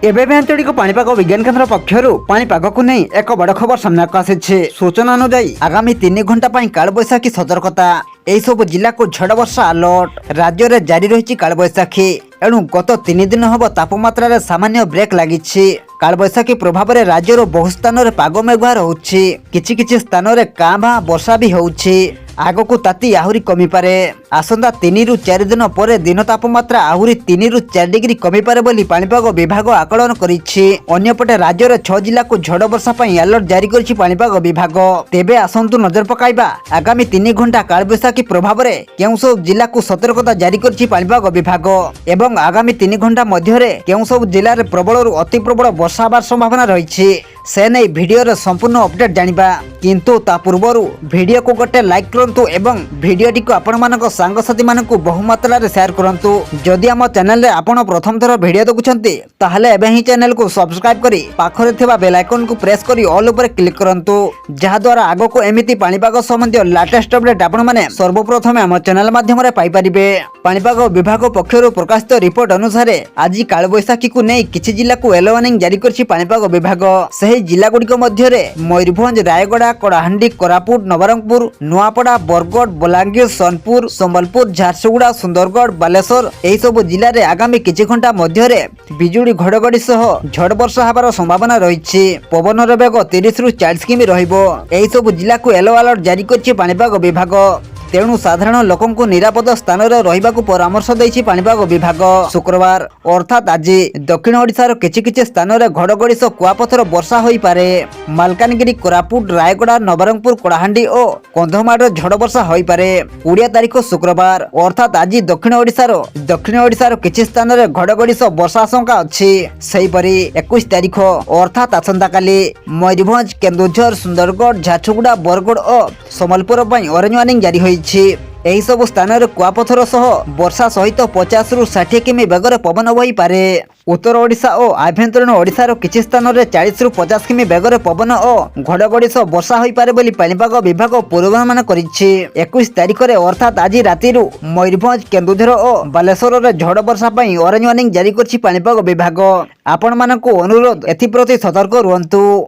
एबे भी आंचलिक पाणीपाग विज्ञान केन्द्र पक्षर पाणीपाग को नहीं एक बड़ खबर सामना को आसी। सूचना अनुसार आगामी 3 घंटा कालबैशाखी सतर्कता यही सब जिला को झड़ वर्षा अलर्ट राज्य में जारी रही कालबैशाखी। एणु गत 3 दिन हम तापमात्रा सामान्य ब्रेक लगी। कालबैशाखी प्रभाव में राज्यर बहु स्थान में पाग मेघुआ रोचे, किछि स्थान में कां भां वर्षा भी होउछि। आगकू ताती आहुरी कमी पारे। आसंता 3 रु 4 दिन पर दिन तापमात्रा आहुरी 3 रु 4 डिग्री कमी पारे बोली पाणीपाग विभाग आकलन करिछि। अन्यपटे राज्यर 6 जिला को झड़ वर्षा पई अलर्ट जारी करिछि पाणीपाग विभाग। तेबे आसंतु नजर पकाइबा आगामी 3 घंटा कालबैशाखी प्रभाव में केउ सब जिला को सतर्कता जारी करिछि पाणीपाग विभाग एवं आगामी 3 घंटा मध्य केउ सब जिले में प्रबल अति प्रबल वर्षा होबार संभावना रही। से नहीं वीडियो संपूर्ण अपडेट जानिबा, किंतु ता पूर्व वीडियो को गोटे लाइक करंतु एवं वीडियोटी को आपण मानक सांगसाथी मानकु बहु मात्रा रे शेयर करंतु। जदि हम चैनल रे आपण प्रथम थर वीडियो देखुछंती ताहले एबे ही चैनल को सब्सक्राइब करी पाखरे थिबा बेल आइकन को प्रेस करी ऑल ऊपर क्लिक करंतु, जहा द्वारा आगो को एमिति पाणीपाग संबंधी लेटेस्ट अपडेट आपण माने सर्वप्रथम हम चैनल माध्यम रे पाई परिबे। पाणीपाग विभाग पक्षरु प्रकाशित रिपोर्ट अनुसार आज कालबैशाखी को नहीं किछि जिला को येलो वार्निंग जारी करछि पाणीपाग विभाग। सही जिला गुड़िक मध्य मयूरभंज, रायगड़ा, कलाहांडी, कोरापुट, नवरंगपुर, नुआपड़ा, बरगड़, बलांगीर, सोनपुर, संबलपुर, झारसुगुड़ा, सुंदरगढ़, बालेश्वर यही सब जिले में आगामी किछि घंटा मध्य बिजुली घड़घड़ी सह झड़ वर्षा होबार संभावना रही। पवन बेग 30 रु 40 किमी रहिबो। एही सब जिला को येलो अलर्ट जारी करछि पाणीपाग विभाग। तेणु साधारण लोकों को निरापद स्थान रहिबा को परामर्श देछि पाणीपाग विभाग। शुक्रवार अर्थात आज दक्षिण ओडिशार किछि स्थान में घड़घड़ी सह कुआपथर वर्षा होई पारे। मालकानगिरी, कोरापुट, रायगड़ा, नवरंगपुर, कलाहांडी और कंधमाल झड़ वर्षा होई पारे। 20 तारीख शुक्रवार अर्थात आज दक्षिण ओडिशार किछि स्थान में घड़घड़ी सह वर्षा आशंका अछि। सेहीपरि 21 तारीख अर्थात आसंता काली मयूरभंज, केन्दुझर, सुंदरगढ़, झारसुगुड़ा, बरगड़ और संबलपुर पर ऑरेंज वार्निंग जारी होई। एही सब स्थान में कुआपथर सह वर्षा सहित 50 रु 60 किमी बेगर पवन बही पारे। उत्तर ओडिशा और आभ्यंतरीण ओडिशार किछि स्थान में 40 रु 50 किमी बेगर पवन और घड़घड़ी सह वर्षा होई पारे बोली पाणीपाग विभाग पूर्वानुमान करिछि। 21 तारीख अर्थात आज राति मयूरभंज, केन्दुझर और बालेश्वर में झड़ वर्षा पई ऑरेंज वार्निंग जारी करछि पाणीपाग विभाग। आपण मानकु अनुरोध एथिप्रति सतर्क रुहंतु।